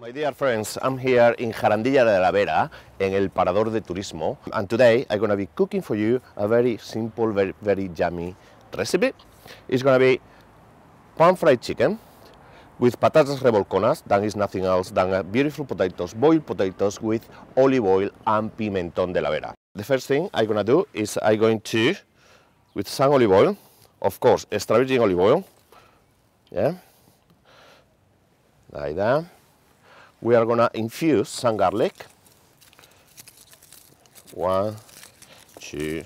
My dear friends, I'm here in Jarandilla de la Vera, en el Parador de Turismo, and today I'm going to be cooking for you a very simple, very yummy recipe. It's going to be pan-fried chicken with patatas revolconas, that is nothing else than beautiful potatoes, boiled potatoes with olive oil and pimentón de la Vera. The first thing I'm going to do is I'm going to, with some olive oil, of course, extra virgin olive oil, yeah, like that. We are going to infuse some garlic. 1, 2,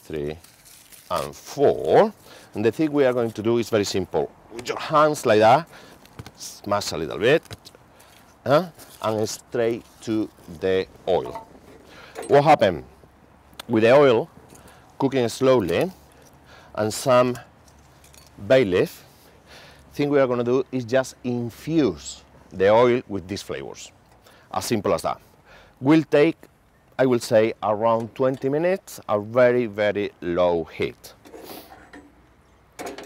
3, and 4. And the thing we are going to do is very simple. With your hands like that, smash a little bit, and straight to the oil. What happened? With the oil cooking slowly and some bay leaf, the thing we are going to do is just infuse the oil with these flavors. As simple as that. Will take, I will say, around 20 minutes at very low heat.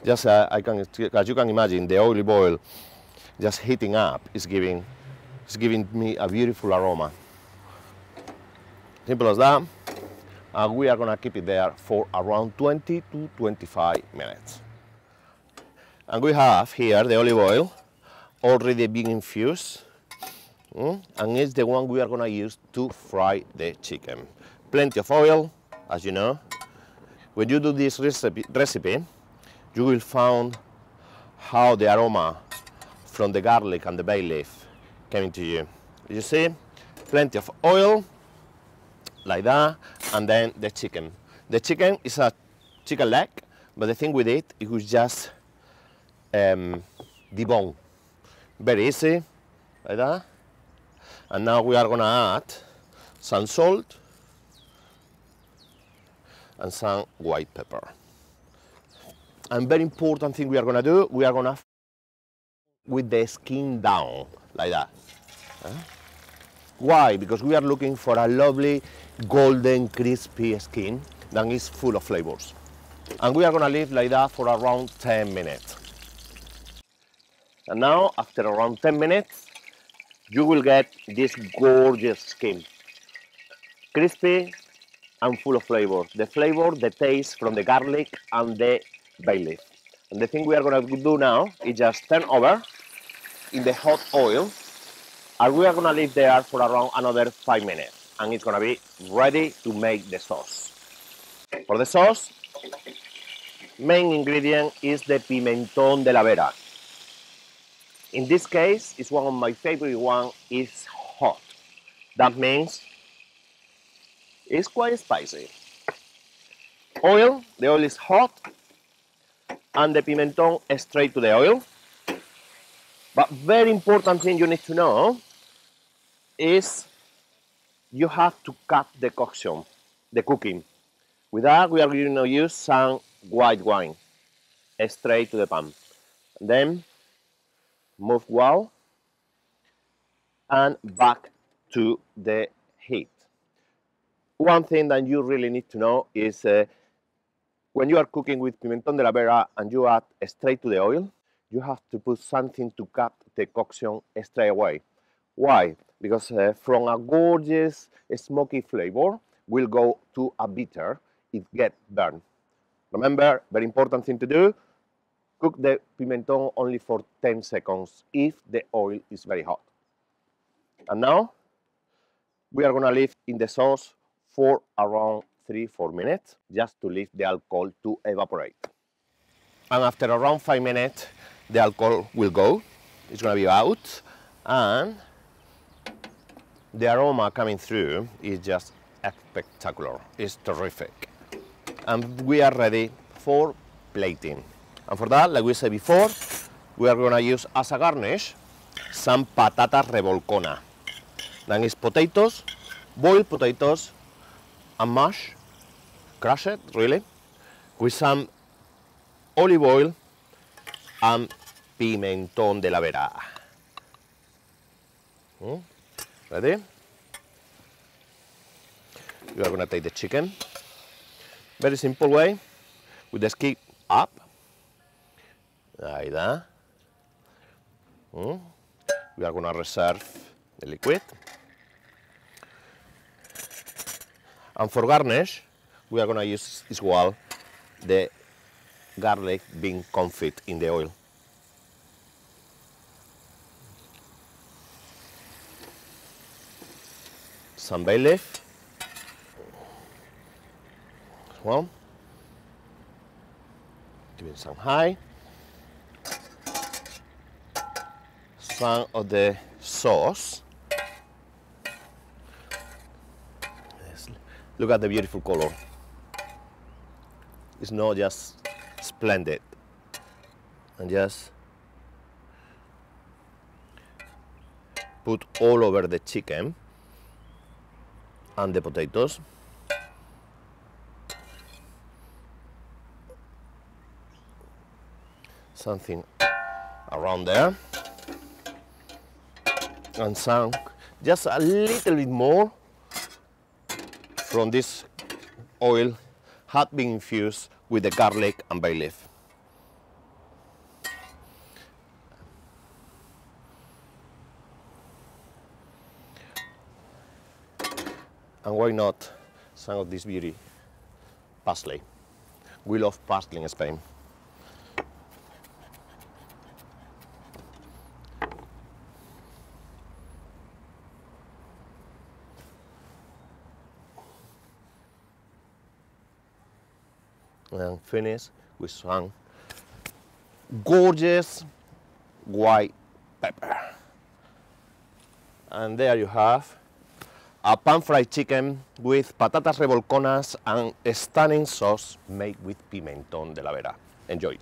Just as you can imagine, the olive oil just heating up is giving me a beautiful aroma. Simple as that. And we are going to keep it there for around 20 to 25 minutes. And we have here the olive oil already being infused, and it's the one we are going to use to fry the chicken. Plenty of oil, as you know. When you do this recipe, you will find how the aroma from the garlic and the bay leaf came to you. You see, plenty of oil, like that, and then the chicken. The chicken is a chicken leg, but the thing with it was just debone. Very easy, like that. And now we are going to add some salt and some white pepper. And very important thing we are going to do, we are going to with the skin down, like that. Why? Because we are looking for a lovely golden crispy skin that is full of flavors. And we are going to leave like that for around 10 minutes. And now, after around 10 minutes, you will get this gorgeous skin. Crispy and full of flavor. The flavor, the taste from the garlic and the bay leaf. And the thing we are going to do now is just turn over in the hot oil, and we are going to leave there for around another 5 minutes. And it's going to be ready to make the sauce. For the sauce, main ingredient is the pimentón de la Vera. In this case, it's one of my favorite ones, is hot. That means it's quite spicy. Oil, the oil is hot, and the pimentón is straight to the oil. But very important thing you need to know is you have to cut the coction, the cooking. With that, we are going to use some white wine straight to the pan. Then move well and back to the heat. One thing that you really need to know is when you are cooking with pimentón de la Vera and you add straight to the oil, you have to put something to cut the coction straight away. Why? Because from a gorgeous smoky flavor will go to a bitter, it gets burned. Remember, very important thing to do, cook the pimentón only for 10 seconds if the oil is very hot. And now, we are going to leave in the sauce for around 3-4 minutes, just to leave the alcohol to evaporate. And after around 5 minutes, the alcohol will go. It's going to be out, and the aroma coming through is just spectacular. It's terrific. And we are ready for plating. And for that, like we said before, we are going to use as a garnish some patatas revolcona. That is potatoes, boiled potatoes, and mashed, crushed really, with some olive oil and pimentón de la Vera. Ready? You are going to take the chicken. Very simple way, with the skin up, like that. We are gonna reserve the liquid. And for garnish, we are gonna use as well the garlic being confit in the oil. Some bay leaf. Well, give it some high. Some of the sauce. Yes. Look at the beautiful color. It's not just splendid. And just put all over the chicken and the potatoes. Something around there. And some, just a little bit more from this oil had been infused with the garlic and bay leaf. And why not some of this beauty? Parsley. We love parsley in Spain. And finish with some gorgeous white pepper. And there you have a pan-fried chicken with patatas revolconas and a stunning sauce made with pimentón de la vera. Enjoy.